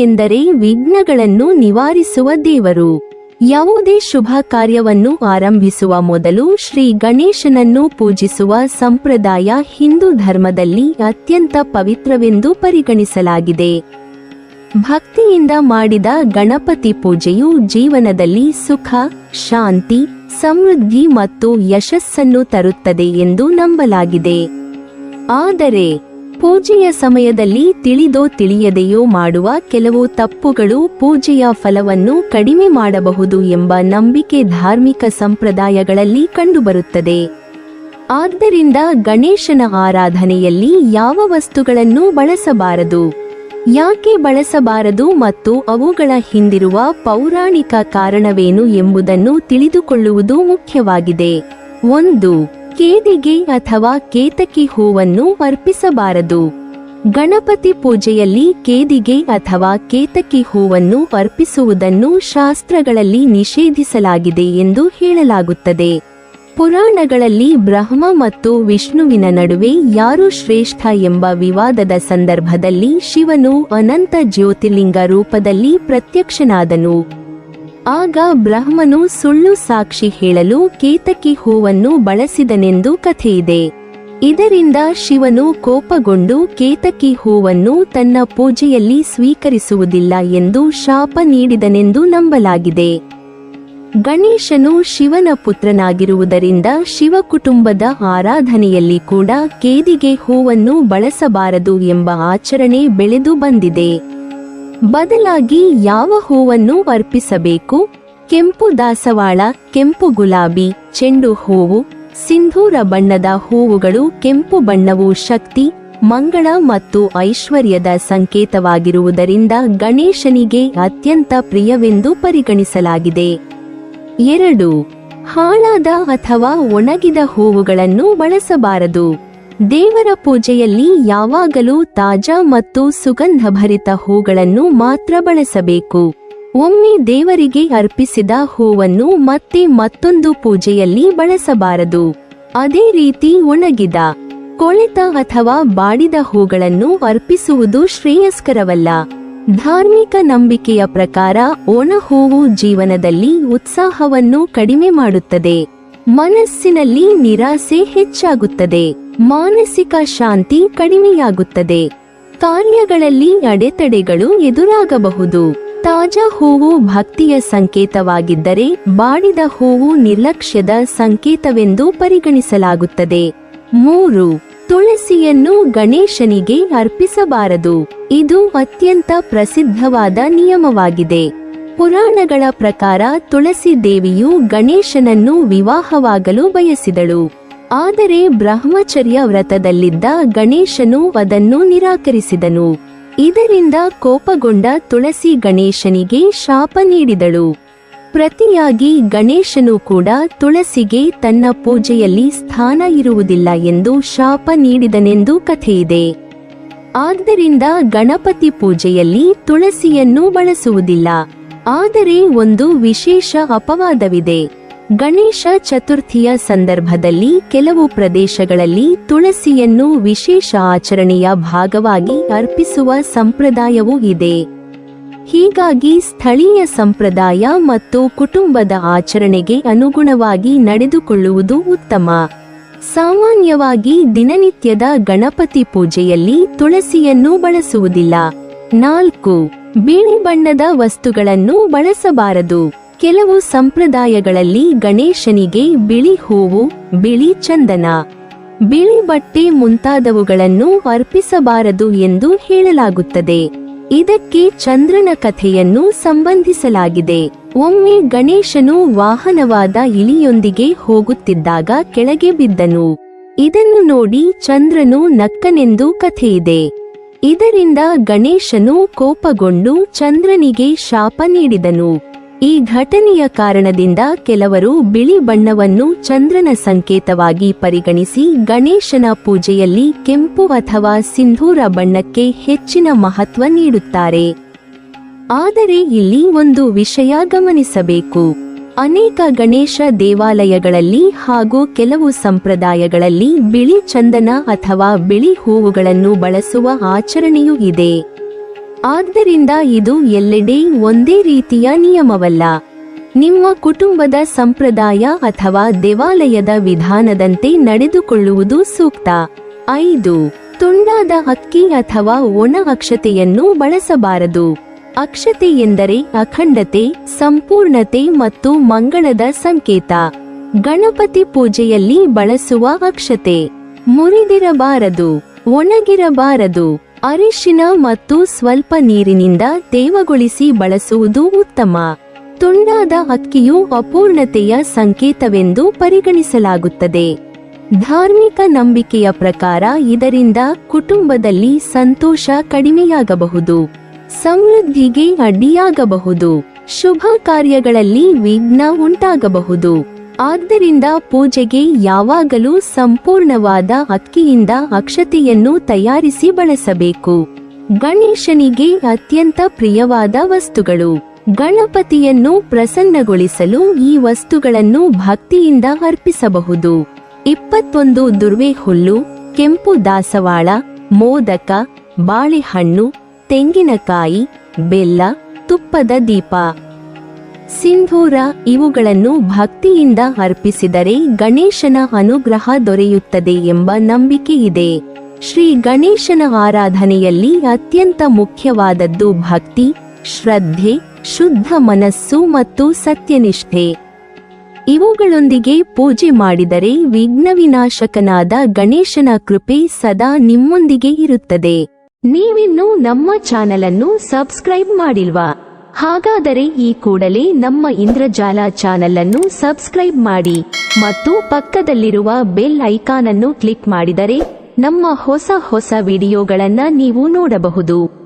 ಎಂದರೆ ವಿಘ್ನಗಳನ್ನು ನಿವಾರಿಸುವ ದೇವರು. ಯಾವುದೇ ಶುಭ ಕಾರ್ಯವನ್ನು ಆರಂಭಿಸುವ ಮೊದಲು ಶ್ರೀ ಗಣೇಶನನ್ನು ಪೂಜಿಸುವ ಸಂಪ್ರದಾಯ ಹಿಂದೂ ಧರ್ಮದಲ್ಲಿ ಅತ್ಯಂತ ಪವಿತ್ರವೆಂದು ಪರಿಗಣಿಸಲಾಗಿದೆ. ಭಕ್ತಿಯಿಂದ ಮಾಡಿದ ಗಣಪತಿ ಪೂಜೆಯು ಜೀವನದಲ್ಲಿ ಸುಖ, ಶಾಂತಿ, ಸಮೃದ್ಧಿ ಮತ್ತು ಯಶಸ್ಸನ್ನು ತರುತ್ತದೆ ಎಂದು ನಂಬಲಾಗಿದೆ. ಆದರೆ ಪೂಜೆಯ ಸಮಯದಲ್ಲಿ ತಿಳಿದೋ ತಿಳಿಯದೆಯೋ ಮಾಡುವ ಕೆಲವು ತಪ್ಪುಗಳು ಪೂಜೆಯ ಫಲವನ್ನು ಕಡಿಮೆ ಮಾಡಬಹುದು ಎಂಬ ನಂಬಿಕೆ ಧಾರ್ಮಿಕ ಸಂಪ್ರದಾಯಗಳಲ್ಲಿ ಕಂಡುಬರುತ್ತದೆ. ಆದ್ದರಿಂದ ಗಣೇಶನ ಆರಾಧನೆಯಲ್ಲಿ ಯಾವ ವಸ್ತುಗಳನ್ನು ಬಳಸಬಾರದು, ಯಾಕೆ ಬಳಸಬಾರದು ಮತ್ತು ಅವುಗಳ ಹಿಂದಿರುವ ಪೌರಾಣಿಕ ಕಾರಣವೇನು ಎಂಬುದನ್ನು ತಿಳಿದುಕೊಳ್ಳುವುದು ಮುಖ್ಯವಾಗಿದೆ. 1. ಕೇದಿಗೆ ಅಥವಾ ಕೇತಕಿ ಹೂವನ್ನು ಅರ್ಪಿಸಬಾರದು. ಗಣಪತಿ ಪೂಜೆಯಲ್ಲಿ ಕೇದಿಗೆ ಅಥವಾ ಕೇತಕಿ ಹೂವನ್ನು ಅರ್ಪಿಸುವುದನ್ನು ಶಾಸ್ತ್ರಗಳಲ್ಲಿ ನಿಷೇಧಿಸಲಾಗಿದೆ ಎಂದು ಹೇಳಲಾಗುತ್ತದೆ. ಪುರಾಣಗಳಲ್ಲಿ ಬ್ರಹ್ಮ ಮತ್ತು ವಿಷ್ಣುವಿನ ನಡುವೆ ಯಾರು ಶ್ರೇಷ್ಠ ಎಂಬ ವಿವಾದದ ಸಂದರ್ಭದಲ್ಲಿ ಶಿವನು ಅನಂತ ಜ್ಯೋತಿರ್ಲಿಂಗ ರೂಪದಲ್ಲಿ ಪ್ರತ್ಯಕ್ಷನಾದನು. ಆಗ ಬ್ರಹ್ಮನು ಸುಳ್ಳು ಸಾಕ್ಷಿ ಹೇಳಲು ಕೇತಕಿ ಹೂವನ್ನು ಬಳಸಿದನೆಂದು ಕಥೆಯಿದೆ. ಇದರಿಂದ ಶಿವನು ಕೋಪಗೊಂಡು ಕೇತಕಿ ಹೂವನ್ನು ತನ್ನ ಪೂಜೆಯಲ್ಲಿ ಸ್ವೀಕರಿಸುವುದಿಲ್ಲ ಎಂದು ಶಾಪ ನೀಡಿದನೆಂದು ನಂಬಲಾಗಿದೆ. ಗಣೇಶನು ಶಿವನ ಪುತ್ರನಾಗಿರುವುದರಿಂದ ಶಿವ ಕುಟುಂಬದ ಆರಾಧನೆಯಲ್ಲಿ ಕೂಡ ಕೇದಿಗೆ ಹೂವನ್ನು ಬಳಸಬಾರದು ಎಂಬ ಆಚರಣೆ ಬೆಳೆದು ಬಂದಿದೆ. ಬದಲಾಗಿ ಯಾವ ಹೂವನ್ನು ಅರ್ಪಿಸಬೇಕು? ಕೆಂಪು ದಾಸವಾಳ, ಕೆಂಪು ಗುಲಾಬಿ, ಚೆಂಡು ಹೂವು, ಸಿಂಧೂರ ಬಣ್ಣದ ಹೂವುಗಳು. ಕೆಂಪು ಬಣ್ಣವು ಶಕ್ತಿ, ಮಂಗಳ ಮತ್ತು ಐಶ್ವರ್ಯದ ಸಂಕೇತವಾಗಿರುವುದರಿಂದ ಗಣೇಶನಿಗೆ ಅತ್ಯಂತ ಪ್ರಿಯವೆಂದು ಪರಿಗಣಿಸಲಾಗಿದೆ. 2. ಹಾಳಾದ ಅಥವಾ ಒಣಗಿದ ಹೂವುಗಳನ್ನು ಬಳಸಬಾರದು. ದೇವರ ಪೂಜೆಯಲ್ಲಿ ಯಾವಾಗಲೂ ತಾಜಾ ಮತ್ತು ಸುಗಂಧಭರಿತ ಹೂಗಳನ್ನು ಮಾತ್ರ ಬಳಸಬೇಕು. ಒಮ್ಮೆ ದೇವರಿಗೆ ಅರ್ಪಿಸಿದ ಹೂವನ್ನು ಮತ್ತೆ ಮತ್ತೊಂದು ಪೂಜೆಯಲ್ಲಿ ಬಳಸಬಾರದು. ಅದೇ ರೀತಿ ಒಣಗಿದ, ಕೊಳೆತ ಅಥವಾ ಬಾಡಿದ ಹೂಗಳನ್ನು ಅರ್ಪಿಸುವುದು ಶ್ರೇಯಸ್ಕರವಲ್ಲ. ಧಾರ್ಮಿಕ ನಂಬಿಕೆಯ ಪ್ರಕಾರ ಒಣ ಹೂವು ಜೀವನದಲ್ಲಿ ಉತ್ಸಾಹವನ್ನು ಕಡಿಮೆ ಮಾಡುತ್ತದೆ, ಮನಸ್ಸಿನಲ್ಲಿ ನಿರಾಸೆ ಹೆಚ್ಚಾಗುತ್ತದೆ, ಮಾನಸಿಕ ಶಾಂತಿ ಕಡಿಮೆಯಾಗುತ್ತದೆ, ಕಾರ್ಯಗಳಲ್ಲಿ ಅಡೆತಡೆಗಳು ಎದುರಾಗಬಹುದು. ತಾಜಾ ಹೂವು ಭಕ್ತಿಯ ಸಂಕೇತವಾಗಿದ್ದರೆ ಬಾಡಿದ ಹೂವು ನಿರ್ಲಕ್ಷ್ಯದ ಸಂಕೇತವೆಂದು ಪರಿಗಣಿಸಲಾಗುತ್ತದೆ. 3. ತುಳಸಿಯನ್ನು ಗಣೇಶನಿಗೆ ಅರ್ಪಿಸಬಾರದು. ಇದು ಅತ್ಯಂತ ಪ್ರಸಿದ್ಧವಾದ ನಿಯಮವಾಗಿದೆ. ಪುರಾಣಗಳ ಪ್ರಕಾರ ತುಳಸಿ ದೇವಿಯು ಗಣೇಶನನ್ನು ವಿವಾಹವಾಗಲು ಬಯಸಿದಳು. ಆದರೆ ಬ್ರಹ್ಮಚರ್ಯ ವ್ರತದಲ್ಲಿದ್ದ ಗಣೇಶನು ಅದನ್ನು ನಿರಾಕರಿಸಿದನು. ಇದರಿಂದ ಕೋಪಗೊಂಡ ತುಳಸಿ ಗಣೇಶನಿಗೆ ಶಾಪ ನೀಡಿದಳು. ಪ್ರತಿಯಾಗಿ ಗಣೇಶನು ಕೂಡ ತುಳಸಿಗೆ ತನ್ನ ಪೂಜೆಯಲ್ಲಿ ಸ್ಥಾನ ಇರುವುದಿಲ್ಲ ಎಂದು ಶಾಪ ನೀಡಿದನೆಂದು ಕಥೆಯಿದೆ. ಆದ್ದರಿಂದ ಗಣಪತಿ ಪೂಜೆಯಲ್ಲಿ ತುಳಸಿಯನ್ನು ಬಳಸುವುದಿಲ್ಲ. ಆದರೆ ಒಂದು ವಿಶೇಷ ಅಪವಾದವಿದೆ. ಗಣೇಶ ಚತುರ್ಥಿಯ ಸಂದರ್ಭದಲ್ಲಿ ಕೆಲವು ಪ್ರದೇಶಗಳಲ್ಲಿ ತುಳಸಿಯನ್ನು ವಿಶೇಷ ಆಚರಣೆಯ ಭಾಗವಾಗಿ ಅರ್ಪಿಸುವ ಸಂಪ್ರದಾಯವೂ ಇದೆ. ಹೀಗಾಗಿ ಸ್ಥಳೀಯ ಸಂಪ್ರದಾಯ ಮತ್ತು ಕುಟುಂಬದ ಆಚರಣೆಗೆ ಅನುಗುಣವಾಗಿ ನಡೆದುಕೊಳ್ಳುವುದು ಉತ್ತಮ. ಸಾಮಾನ್ಯವಾಗಿ ದಿನನಿತ್ಯದ ಗಣಪತಿ ಪೂಜೆಯಲ್ಲಿ ತುಳಸಿಯನ್ನು ಬಳಸುವುದಿಲ್ಲ. 4. ಬಿಳಿ ಬಣ್ಣದ ವಸ್ತುಗಳನ್ನು ಬಳಸಬಾರದು. ಕೆಲವು ಸಂಪ್ರದಾಯಗಳಲ್ಲಿ ಗಣೇಶನಿಗೆ ಬಿಳಿ ಹೂವು, ಬಿಳಿ ಚಂದನ, ಬಿಳಿ ಬಟ್ಟೆ ಮುಂತಾದವುಗಳನ್ನು ಅರ್ಪಿಸಬಾರದು ಎಂದು ಹೇಳಲಾಗುತ್ತದೆ. ಇದಕ್ಕೆ ಚಂದ್ರನ ಕಥೆಯನ್ನು ಸಂಬಂಧಿಸಲಾಗಿದೆ. ಒಮ್ಮೆ ಗಣೇಶನು ವಾಹನವಾದ ಇಲಿಯೊಂದಿಗೆ ಹೋಗುತ್ತಿದ್ದಾಗ ಕೆಳಗೆ ಬಿದ್ದನು. ಇದನ್ನು ನೋಡಿ ಚಂದ್ರನು ನಕ್ಕನೆಂದು ಕಥೆಯಿದೆ. ಇದರಿಂದ ಗಣೇಶನು ಕೋಪಗೊಂಡು ಚಂದ್ರನಿಗೆ ಶಾಪ ನೀಡಿದನು. ಈ ಘಟನೆಯ ಕಾರಣದಿಂದ ಕೆಲವರು ಬಿಳಿ ಬಣ್ಣವನ್ನು ಚಂದ್ರನ ಸಂಕೇತವಾಗಿ ಪರಿಗಣಿಸಿ ಗಣೇಶನ ಪೂಜೆಯಲ್ಲಿ ಕೆಂಪು ಅಥವಾ ಸಿಂಧೂರ ಬಣ್ಣಕ್ಕೆ ಹೆಚ್ಚಿನ ಮಹತ್ವ ನೀಡುತ್ತಾರೆ. ಆದರೆ ಇಲ್ಲಿ ಒಂದು ವಿಷಯ ಗಮನಿಸಬೇಕು. ಅನೇಕ ಗಣೇಶ ದೇವಾಲಯಗಳಲ್ಲಿ ಹಾಗೂ ಕೆಲವು ಸಂಪ್ರದಾಯಗಳಲ್ಲಿ ಬಿಳಿ ಚಂದನ ಅಥವಾ ಬಿಳಿ ಹೂವುಗಳನ್ನು ಬಳಸುವ ಆಚರಣೆಯೂ ಇದೆ. ಆದ್ದರಿಂದ ಇದು ಎಲ್ಲೆಡೆ ಒಂದೇ ರೀತಿಯ ನಿಯಮವಲ್ಲ. ನಿಮ್ಮ ಕುಟುಂಬದ ಸಂಪ್ರದಾಯ ಅಥವಾ ದೇವಾಲಯದ ವಿಧಾನದಂತೆ ನಡೆದುಕೊಳ್ಳುವುದು ಸೂಕ್ತ. 5. ತುಂಡಾದ ಅಕ್ಕಿ ಅಥವಾ ಒಣ ಅಕ್ಷತೆಯನ್ನು ಬಳಸಬಾರದು. ಅಕ್ಷತೆ ಎಂದರೆ ಅಖಂಡತೆ, ಸಂಪೂರ್ಣತೆ ಮತ್ತು ಮಂಗಳದ ಸಂಕೇತ. ಗಣಪತಿ ಪೂಜೆಯಲ್ಲಿ ಬಳಸುವ ಅಕ್ಷತೆ ಮುರಿದಿರಬಾರದು, ಒಣಗಿರಬಾರದು. ಅರಿಶಿನ ಮತ್ತು ಸ್ವಲ್ಪ ನೀರಿನಿಂದ ತೇವಗೊಳಿಸಿ ಬಳಸುವುದು ಉತ್ತಮ. ತುಂಡಾದ ಅಕ್ಕಿಯು ಅಪೂರ್ಣತೆಯ ಸಂಕೇತವೆಂದು ಪರಿಗಣಿಸಲಾಗುತ್ತದೆ. ಧಾರ್ಮಿಕ ನಂಬಿಕೆಯ ಪ್ರಕಾರ ಇದರಿಂದ ಕುಟುಂಬದಲ್ಲಿ ಸಂತೋಷ ಕಡಿಮೆಯಾಗಬಹುದು, ಸಮೃದ್ಧಿಗೆ ಅಡ್ಡಿಯಾಗಬಹುದು, ಶುಭ ಕಾರ್ಯಗಳಲ್ಲಿ ವಿಘ್ನ ಉಂಟಾಗಬಹುದು. ಆದ್ದರಿಂದ ಪೂಜೆಗೆ ಯಾವಾಗಲೂ ಸಂಪೂರ್ಣವಾದ ಅಕ್ಕಿಯಿಂದ ಅಕ್ಷತೆಯನ್ನು ತಯಾರಿಸಿ ಬಳಸಬೇಕು. ಗಣೇಶನಿಗೆ ಅತ್ಯಂತ ಪ್ರಿಯವಾದ ವಸ್ತುಗಳು. ಗಣಪತಿಯನ್ನು ಪ್ರಸನ್ನಗೊಳಿಸಲು ಈ ವಸ್ತುಗಳನ್ನು ಭಕ್ತಿಯಿಂದ ಅರ್ಪಿಸಬಹುದು. 21 ದುರ್ವೆ ಹುಲ್ಲು, ಕೆಂಪು ದಾಸವಾಳ, ಮೋದಕ, ಬಾಳೆಹಣ್ಣು, ತೆಂಗಿನಕಾಯಿ, ಬೆಲ್ಲ, ತುಪ್ಪದ ದೀಪ, ಸಿಂಧೂರ ಇವುಗಳನ್ನು ಭಕ್ತಿಯಿಂದ ಅರ್ಪಿಸಿದರೆ ಗಣೇಶನ ಅನುಗ್ರಹ ದೊರೆಯುತ್ತದೆ ಎಂಬ ನಂಬಿಕೆ ಇದೆ. ಶ್ರೀ ಗಣೇಶನ ಆರಾಧನೆಯಲ್ಲಿ ಅತ್ಯಂತ ಮುಖ್ಯವಾದದ್ದು ಭಕ್ತಿ, ಶ್ರದ್ಧೆ, ಶುದ್ಧ ಮನಸ್ಸು ಮತ್ತು ಸತ್ಯನಿಷ್ಠೆ. ಇವುಗಳೊಂದಿಗೆ ಪೂಜೆ ಮಾಡಿದರೆ ವಿಘ್ನವಿನಾಶಕನಾದ ಗಣೇಶನ ಕೃಪೆ ಸದಾ ನಿಮ್ಮೊಂದಿಗೆ ಇರುತ್ತದೆ. ನೀವಿನ್ನೂ ನಮ್ಮ ಚಾನೆಲ್ ಅನ್ನು ಸಬ್ಸ್ಕ್ರೈಬ್ ಮಾಡಿಲ್ವಾ? ಹಾಗಾದರೆ ಈ ಕೂಡಲೇ ನಮ್ಮ ಇಂದ್ರಜಾಲ ಚಾನೆಲ್ ಅನ್ನು ಸಬ್ಸ್ಕ್ರೈಬ್ ಮಾಡಿ ಮತ್ತು ಪಕ್ಕದಲ್ಲಿರುವ ಬೆಲ್ ಐಕಾನ್ ಅನ್ನು ಕ್ಲಿಕ್ ಮಾಡಿದರೆ ನಮ್ಮ ಹೊಸ ವಿಡಿಯೋಗಳನ್ನು ನೀವು ನೋಡಬಹುದು.